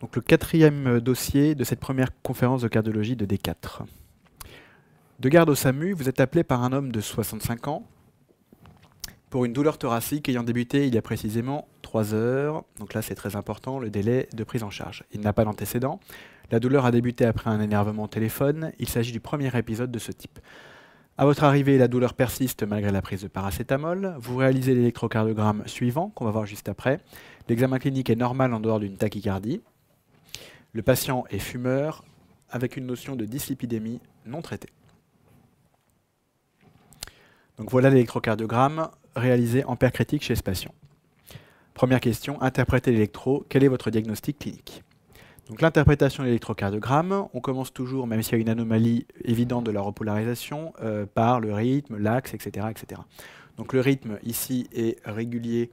Donc le quatrième dossier de cette première conférence de cardiologie de D4. De garde au SAMU, vous êtes appelé par un homme de 65 ans pour une douleur thoracique ayant débuté il y a précisément 3 heures. Donc là, c'est très important, le délai de prise en charge. Il n'a pas d'antécédent. La douleur a débuté après un énervement au téléphone. Il s'agit du premier épisode de ce type. À votre arrivée, la douleur persiste malgré la prise de paracétamol. Vous réalisez l'électrocardiogramme suivant, qu'on va voir juste après. L'examen clinique est normal en dehors d'une tachycardie. Le patient est fumeur, avec une notion de dyslipidémie non traitée. Donc voilà l'électrocardiogramme réalisé en père critique chez ce patient. Première question, interprétez l'électro. Quel est votre diagnostic clinique? Donc l'interprétation de l'électrocardiogramme, on commence toujours, même s'il y a une anomalie évidente de la repolarisation, par le rythme, l'axe, etc., etc. Donc le rythme ici est régulier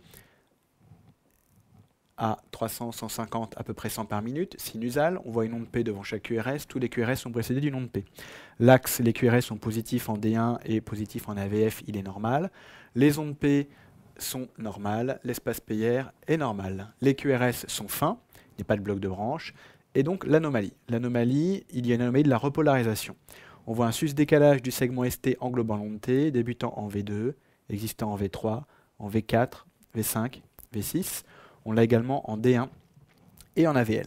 à 300, 150, à peu près 100 par minute, sinusal. On voit une onde P devant chaque QRS. Tous les QRS sont précédés d'une onde P. L'axe, les QRS sont positifs en D1 et positifs en AVF, il est normal. Les ondes P sont normales. L'espace PR est normal. Les QRS sont fins. Il n'y a pas de bloc de branche. Et donc l'anomalie. L'anomalie, il y a une anomalie de la repolarisation. On voit un sus-décalage du segment ST englobant l'onde T, débutant en V2, existant en V3, en V4, V5, V6. On l'a également en D1 et en AVL.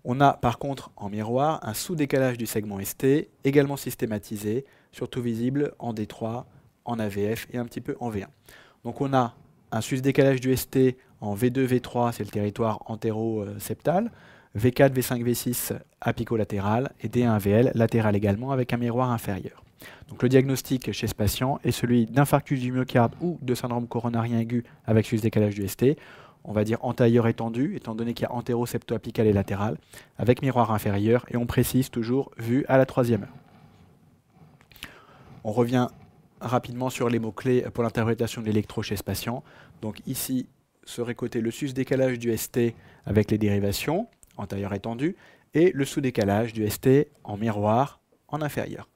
On a par contre en miroir un sous-décalage du segment ST, également systématisé, surtout visible en D3, en AVF et un petit peu en V1. Donc on a un sus-décalage du ST en V2, V3, c'est le territoire antéro-septal, V4, V5, V6 apicolatéral et D1 AVL latéral également avec un miroir inférieur. Donc le diagnostic chez ce patient est celui d'infarctus du myocarde ou de syndrome coronarien aigu avec sus-décalage du ST. On va dire antérieur étendu, étant donné qu'il y a antéro-septo-apical et latéral, avec miroir inférieur, et on précise toujours vue à la 3e heure. On revient rapidement sur les mots-clés pour l'interprétation de l'électro chez ce patient. Donc ici serait coté le sus-décalage du ST avec les dérivations, antérieur étendu, et le sous-décalage du ST en miroir en inférieur.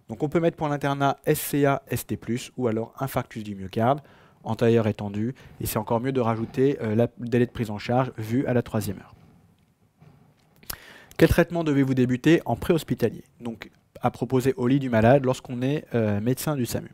Donc on peut mettre pour l'internat SCA, ST+, ou alors infarctus du myocarde, antérieur étendu, et c'est encore mieux de rajouter le délai de prise en charge vu à la 3e heure. Quel traitement devez-vous débuter en préhospitalier? Donc à proposer au lit du malade lorsqu'on est médecin du SAMU.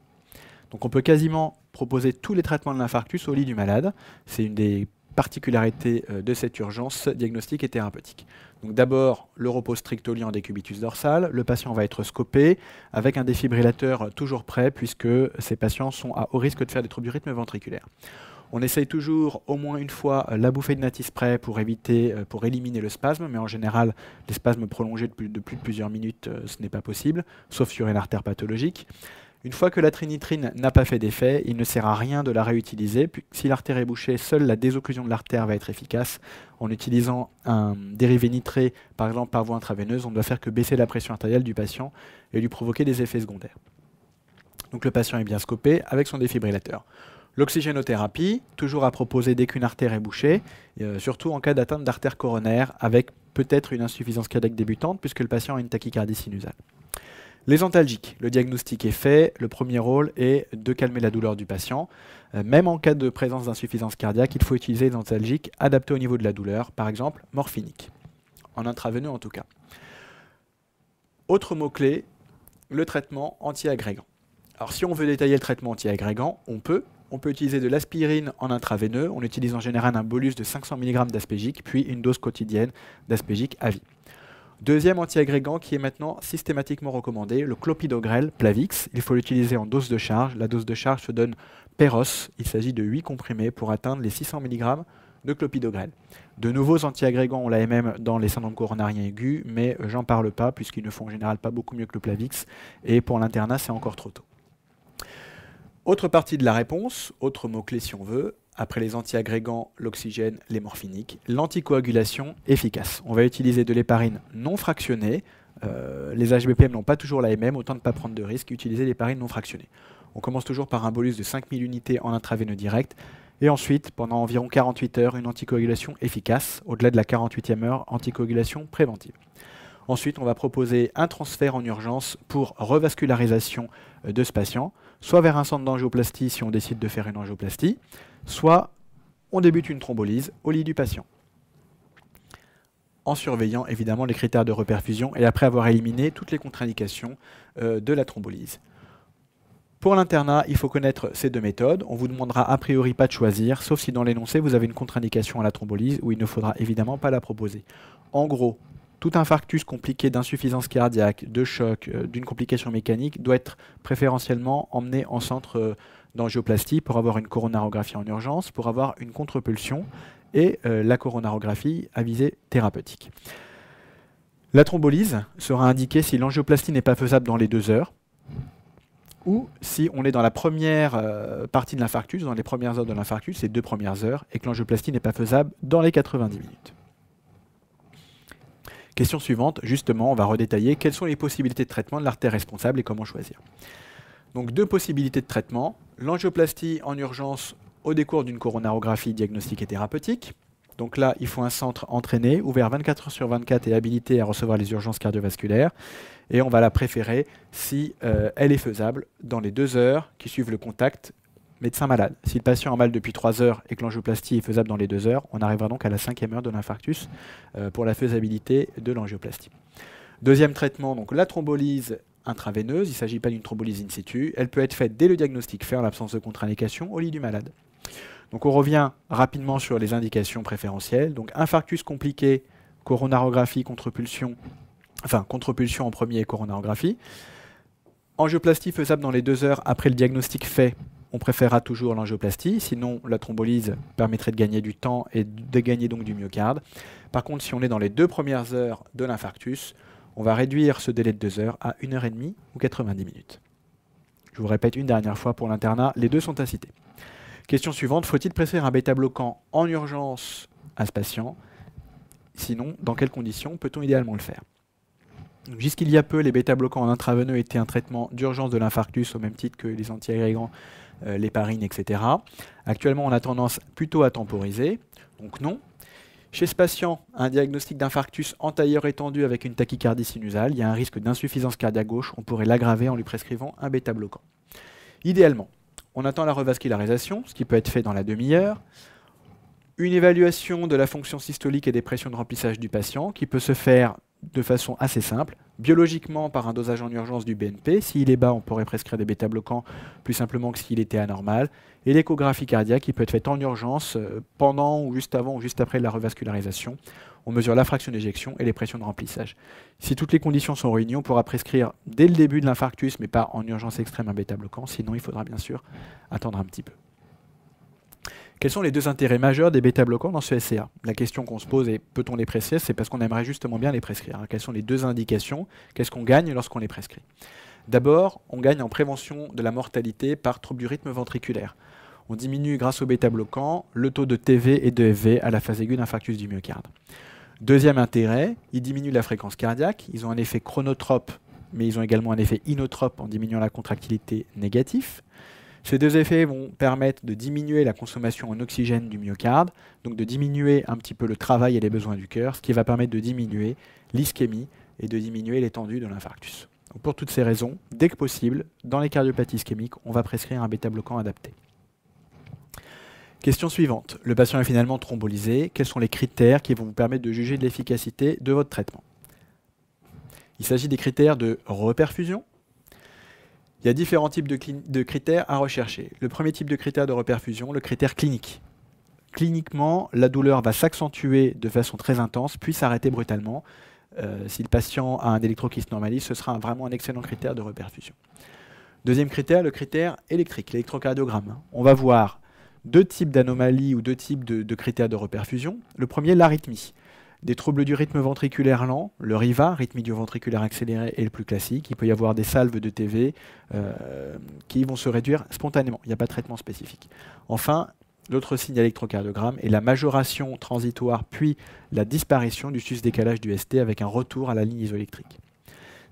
Donc on peut quasiment proposer tous les traitements de l'infarctus au lit du malade. C'est une des particularités de cette urgence diagnostique et thérapeutique. Donc d'abord, le repos strict au lit en décubitus dorsal. Le patient va être scopé avec un défibrillateur toujours prêt puisque ces patients sont à haut risque de faire des troubles du rythme ventriculaire. On essaye toujours au moins une fois la bouffée de natis-spray pour éliminer le spasme, mais en général, les spasmes prolongés de plus de plusieurs minutes, ce n'est pas possible, sauf sur une artère pathologique. Une fois que la trinitrine n'a pas fait d'effet, il ne sert à rien de la réutiliser. Puis, si l'artère est bouchée, seule la désocclusion de l'artère va être efficace. En utilisant un dérivé nitré, par exemple par voie intraveineuse, on ne doit faire que baisser la pression artérielle du patient et lui provoquer des effets secondaires. Donc le patient est bien scopé avec son défibrillateur. L'oxygénothérapie, toujours à proposer dès qu'une artère est bouchée, surtout en cas d'atteinte d'artère coronaire, avec peut-être une insuffisance cardiaque débutante, puisque le patient a une tachycardie sinusale. Les antalgiques, le diagnostic est fait, le premier rôle est de calmer la douleur du patient. Même en cas de présence d'insuffisance cardiaque, il faut utiliser des antalgiques adaptés au niveau de la douleur, par exemple morphinique, en intraveineux en tout cas. Autre mot-clé, le traitement antiagrégant. Alors si on veut détailler le traitement antiagrégant, on peut utiliser de l'aspirine en intraveineux, on utilise en général un bolus de 500 mg d'aspégique, puis une dose quotidienne d'aspégique à vie. Deuxième antiagrégant qui est maintenant systématiquement recommandé, le clopidogrel Plavix. Il faut l'utiliser en dose de charge. La dose de charge se donne per os. Il s'agit de 8 comprimés pour atteindre les 600 mg de clopidogrel. De nouveaux antiagrégants ont l'AMM dans les syndromes coronariens aigus, mais j'en parle pas puisqu'ils ne font en général pas beaucoup mieux que le Plavix. Et pour l'internat, c'est encore trop tôt. Autre partie de la réponse, autre mot-clé si on veut, après les antiagrégants, l'oxygène, les morphiniques, l'anticoagulation efficace. On va utiliser de l'héparine non fractionnée. Les HBPM n'ont pas toujours l'AMM, autant ne pas prendre de risques, utiliser l'héparine non fractionnée. On commence toujours par un bolus de 5000 unités en intraveineux direct, et ensuite, pendant environ 48 heures, une anticoagulation efficace. Au-delà de la 48e heure, anticoagulation préventive. Ensuite, on va proposer un transfert en urgence pour revascularisation de ce patient, soit vers un centre d'angioplastie si on décide de faire une angioplastie, soit on débute une thrombolyse au lit du patient. en surveillant évidemment les critères de reperfusion et après avoir éliminé toutes les contre-indications de la thrombolyse. Pour l'internat, il faut connaître ces deux méthodes. On vous demandera a priori pas de choisir, sauf si dans l'énoncé vous avez une contre-indication à la thrombolyse où il ne faudra évidemment pas la proposer. En gros, tout infarctus compliqué d'insuffisance cardiaque, de choc, d'une complication mécanique doit être préférentiellement emmené en centre d'angioplastie pour avoir une coronarographie en urgence, pour avoir une contre-pulsion et la coronarographie à visée thérapeutique. La thrombolyse sera indiquée si l'angioplastie n'est pas faisable dans les 2 heures, ou si on est dans la première partie de l'infarctus, dans les premières heures de l'infarctus, les 2 premières heures, et que l'angioplastie n'est pas faisable dans les 90 minutes. Question suivante, justement, on va redétailler quelles sont les possibilités de traitement de l'artère responsable et comment choisir. Donc 2 possibilités de traitement, l'angioplastie en urgence au décours d'une coronarographie diagnostique et thérapeutique. Donc là, il faut un centre entraîné, ouvert 24 heures sur 24 et habilité à recevoir les urgences cardiovasculaires. Et on va la préférer si elle est faisable dans les 2 heures qui suivent le contact médecin-malade. Si le patient a mal depuis 3 heures et que l'angioplastie est faisable dans les 2 heures, on arrivera donc à la 5e heure de l'infarctus pour la faisabilité de l'angioplastie. Deuxième traitement, donc la thrombolyse intraveineuse. Il ne s'agit pas d'une thrombolyse in situ. Elle peut être faite dès le diagnostic fait en l'absence de contre-indication au lit du malade. Donc on revient rapidement sur les indications préférentielles. Donc infarctus compliqué, coronarographie, contre-pulsion, enfin contre-pulsion en premier et coronarographie. Angioplastie faisable dans les 2 heures après le diagnostic fait, on préférera toujours l'angioplastie, sinon la thrombolyse permettrait de gagner du temps et de gagner donc du myocarde. Par contre, si on est dans les 2 premières heures de l'infarctus, on va réduire ce délai de 2 heures à 1h30 ou 90 minutes. Je vous répète une dernière fois pour l'internat, les 2 sont à citer. Question suivante, faut-il prescrire un bêta-bloquant en urgence à ce patient? Sinon, dans quelles conditions peut-on idéalement le faire? Jusqu'il y a peu, les bêta-bloquants en intraveineux étaient un traitement d'urgence de l'infarctus au même titre que les antiagrégants, l'héparine, etc. Actuellement, on a tendance plutôt à temporiser, donc non. Chez ce patient, un diagnostic d'infarctus entailleur étendu avec une tachycardie sinusale, il y a un risque d'insuffisance cardiaque gauche, on pourrait l'aggraver en lui prescrivant un bêta-bloquant. Idéalement, on attend la revascularisation, ce qui peut être fait dans la demi-heure. Une évaluation de la fonction systolique et des pressions de remplissage du patient, qui peut se faire de façon assez simple, biologiquement par un dosage en urgence du BNP. S'il est bas, on pourrait prescrire des bêta-bloquants plus simplement que s'il était anormal. Et l'échographie cardiaque qui peut être faite en urgence pendant ou juste avant ou juste après la revascularisation. On mesure la fraction d'éjection et les pressions de remplissage. Si toutes les conditions sont réunies, on pourra prescrire dès le début de l'infarctus, mais pas en urgence extrême, un bêta-bloquant. Sinon, il faudra bien sûr attendre un petit peu. Quels sont les 2 intérêts majeurs des bêta-bloquants dans ce SCA? La question qu'on se pose est peut-on les prescrire? C'est parce qu'on aimerait justement bien les prescrire. Quelles sont les 2 indications? Qu'est-ce qu'on gagne lorsqu'on les prescrit? D'abord, on gagne en prévention de la mortalité par trouble du rythme ventriculaire. On diminue grâce aux bêta-bloquants le taux de TV et de FV à la phase aiguë d'infarctus du myocarde. Deuxième intérêt, ils diminuent la fréquence cardiaque. Ils ont un effet chronotrope, mais ils ont également un effet inotrope en diminuant la contractilité négative. Ces 2 effets vont permettre de diminuer la consommation en oxygène du myocarde, donc de diminuer un petit peu le travail et les besoins du cœur, ce qui va permettre de diminuer l'ischémie et de diminuer l'étendue de l'infarctus. Donc pour toutes ces raisons, dès que possible, dans les cardiopathies ischémiques, on va prescrire un bêta-bloquant adapté. Question suivante. Le patient est finalement thrombolysé. Quels sont les critères qui vont vous permettre de juger de l'efficacité de votre traitement? Il s'agit des critères de reperfusion. Il y a différents types de critères à rechercher. Le premier type de critère de reperfusion, le critère clinique. Cliniquement, la douleur va s'accentuer de façon très intense, puis s'arrêter brutalement. Si le patient a un électrokyste normalis, ce sera vraiment un excellent critère de reperfusion. Deuxième critère, le critère électrique, l'électrocardiogramme. On va voir 2 types d'anomalies ou 2 types de critères de reperfusion. Le premier, l'arythmie. Des troubles du rythme ventriculaire lent, le RIVA, rythme idioventriculaire accéléré, est le plus classique. Il peut y avoir des salves de TV qui vont se réduire spontanément. Il n'y a pas de traitement spécifique. Enfin, l'autre signe électrocardiogramme est la majoration transitoire puis la disparition du sus-décalage du ST avec un retour à la ligne isoélectrique.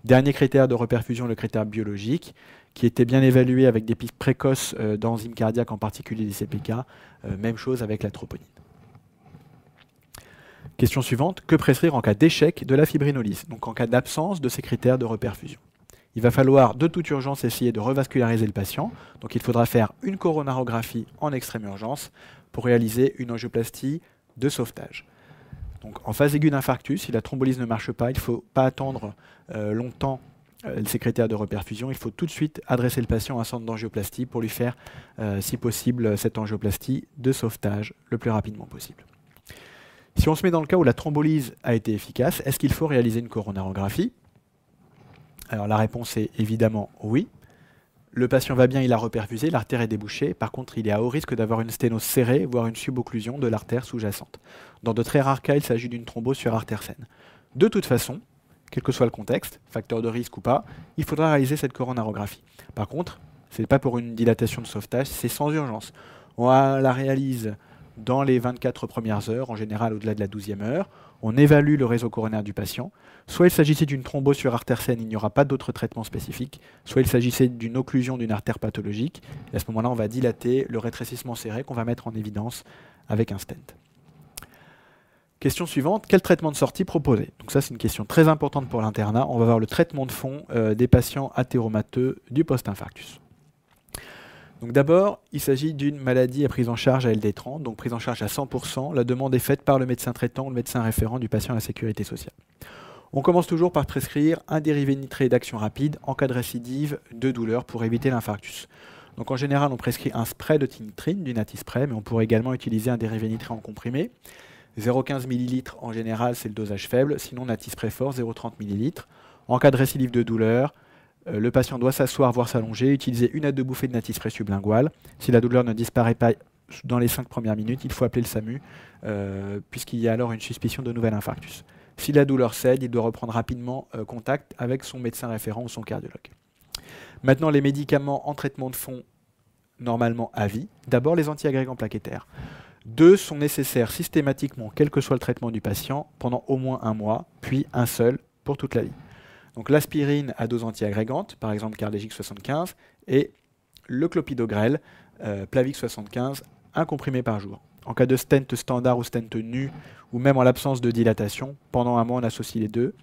Dernier critère de reperfusion, le critère biologique, qui était bien évalué avec des pics précoces d'enzymes cardiaques, en particulier des CPK. Même chose avec la troponine. Question suivante, que prescrire en cas d'échec de la fibrinolyse, donc en cas d'absence de ces critères de reperfusion? Il va falloir de toute urgence essayer de revasculariser le patient, donc il faudra faire une coronarographie en extrême urgence pour réaliser une angioplastie de sauvetage. Donc en phase aiguë d'infarctus, si la thrombolyse ne marche pas, il ne faut pas attendre longtemps ces critères de reperfusion. Il faut tout de suite adresser le patient à un centre d'angioplastie pour lui faire, si possible, cette angioplastie de sauvetage le plus rapidement possible. Si on se met dans le cas où la thrombolyse a été efficace, est-ce qu'il faut réaliser une coronarographie? Alors la réponse est évidemment oui. Le patient va bien, il a reperfusé, l'artère est débouchée. Par contre, il est à haut risque d'avoir une sténose serrée, voire une subocclusion de l'artère sous-jacente. Dans de très rares cas, il s'agit d'une thrombose sur artère saine. De toute façon, quel que soit le contexte, facteur de risque ou pas, il faudra réaliser cette coronarographie. Par contre, ce n'est pas pour une dilatation de sauvetage, c'est sans urgence. On la réalise dans les 24 premières heures, en général au-delà de la 12e heure. On évalue le réseau coronaire du patient. Soit il s'agissait d'une thrombose sur artère saine, il n'y aura pas d'autre traitement spécifique. Soit il s'agissait d'une occlusion d'une artère pathologique. Et à ce moment-là, on va dilater le rétrécissement serré qu'on va mettre en évidence avec un stent. Question suivante, quel traitement de sortie proposer? Donc ça, c'est une question très importante pour l'internat. On va voir le traitement de fond des patients athéromateux du post-infarctus. Donc d'abord, il s'agit d'une maladie à prise en charge à LD30, donc prise en charge à 100%. La demande est faite par le médecin traitant ou le médecin référent du patient à la sécurité sociale. On commence toujours par prescrire un dérivé nitré d'action rapide en cas de récidive de douleur pour éviter l'infarctus. Donc en général, on prescrit un spray de tinitrine, du Natispray, mais on pourrait également utiliser un dérivé nitré en comprimé. 0,15 ml en général, c'est le dosage faible, sinon Natispray fort, 0,30 ml. En cas de récidive de douleur, le patient doit s'asseoir, voire s'allonger, utiliser 1 à 2 bouffées de Natispray sublingual. Si la douleur ne disparaît pas dans les 5 premières minutes, il faut appeler le SAMU, puisqu'il y a alors une suspicion de nouvel infarctus. Si la douleur cède, il doit reprendre rapidement contact avec son médecin référent ou son cardiologue. Maintenant, les médicaments en traitement de fond, normalement à vie. D'abord, les antiagrégants plaquettaires. 2 sont nécessaires systématiquement, quel que soit le traitement du patient, pendant au moins 1 mois, puis un seul pour toute la vie. Donc l'aspirine à dose antiagrégante, par exemple Cardegix 75, et le clopidogrel, Plavix 75, un comprimé par jour. En cas de stent standard ou stent nu, ou même en l'absence de dilatation, pendant 1 mois on associe les deux.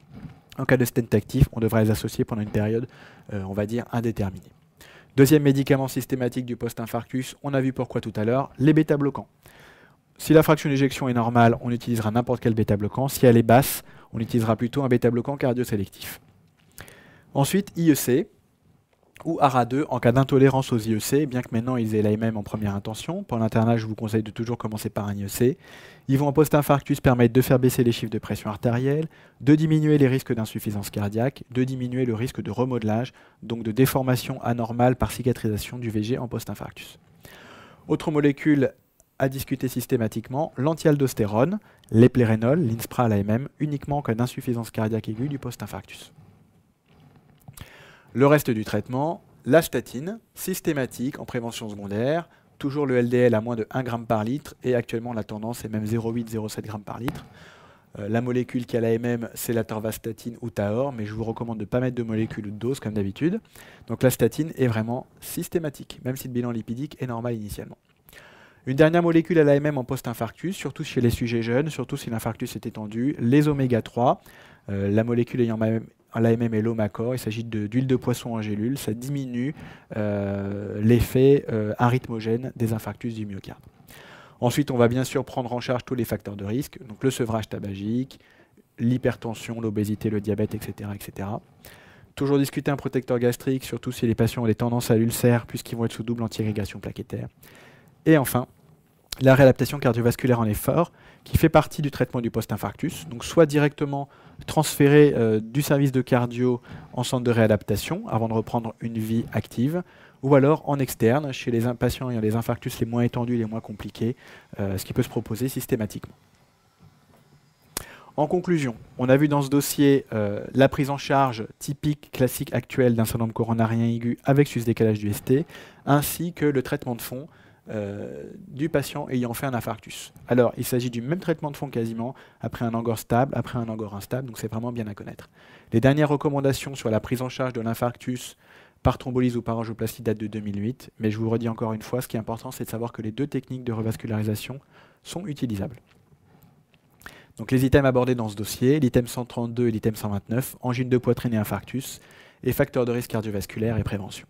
En cas de stent actif, on devrait les associer pendant une période, on va dire, indéterminée. Deuxième médicament systématique du post-infarctus, on a vu pourquoi tout à l'heure, les bêta-bloquants. Si la fraction d'éjection est normale, on utilisera n'importe quel bêta-bloquant. Si elle est basse, on utilisera plutôt un bêta-bloquant cardiosélectif. Ensuite, IEC ou ARA2 en cas d'intolérance aux IEC, bien que maintenant ils aient l'AMM en première intention. Pour l'internat, je vous conseille de toujours commencer par un IEC. Ils vont en post-infarctus permettre de faire baisser les chiffres de pression artérielle, de diminuer les risques d'insuffisance cardiaque, de diminuer le risque de remodelage, donc de déformation anormale par cicatrisation du VG en post-infarctus. Autre molécule à discuter systématiquement, l'antialdostérone, l'éplérénol, l'Inspra, l'AMM, uniquement en cas d'insuffisance cardiaque aiguë du post-infarctus. Le reste du traitement, la statine, systématique en prévention secondaire, toujours le LDL à moins de 1 g par litre, et actuellement la tendance est même 0,8-0,7 g par litre. La molécule qui a l'AMM, c'est la torvastatine ou Taor, mais je vous recommande de ne pas mettre de molécule ou de dose comme d'habitude. Donc la statine est vraiment systématique, même si le bilan lipidique est normal initialement. Une dernière molécule à l'AMM en post-infarctus, surtout chez les sujets jeunes, surtout si l'infarctus est étendu, les oméga 3, la molécule ayant l'AMM est l'Omacor, il s'agit d'huile de poisson en gélule, ça diminue l'effet arythmogène des infarctus du myocarde. Ensuite, on va bien sûr prendre en charge tous les facteurs de risque, donc le sevrage tabagique, l'hypertension, l'obésité, le diabète, etc., etc. Toujours discuter un protecteur gastrique, surtout si les patients ont des tendances à l'ulcère, puisqu'ils vont être sous double anti-irrigation plaquettaire. Et enfin, la réadaptation cardiovasculaire en effort, qui fait partie du traitement du post-infarctus, donc soit directement transféré du service de cardio en centre de réadaptation avant de reprendre une vie active, ou alors en externe, chez les patients ayant les infarctus les moins étendus, les moins compliqués, ce qui peut se proposer systématiquement. En conclusion, on a vu dans ce dossier la prise en charge typique, classique, actuelle d'un syndrome coronarien aigu avec sus-décalage du ST, ainsi que le traitement de fond du patient ayant fait un infarctus. Alors, il s'agit du même traitement de fond quasiment, après un angor stable, après un angor instable, donc c'est vraiment bien à connaître. Les dernières recommandations sur la prise en charge de l'infarctus par thrombolyse ou par angioplastie datent de 2008, mais je vous redis encore une fois, ce qui est important, c'est de savoir que les deux techniques de revascularisation sont utilisables. Donc les items abordés dans ce dossier, l'item 132 et l'item 129, angine de poitrine et infarctus, et facteurs de risque cardiovasculaire et prévention.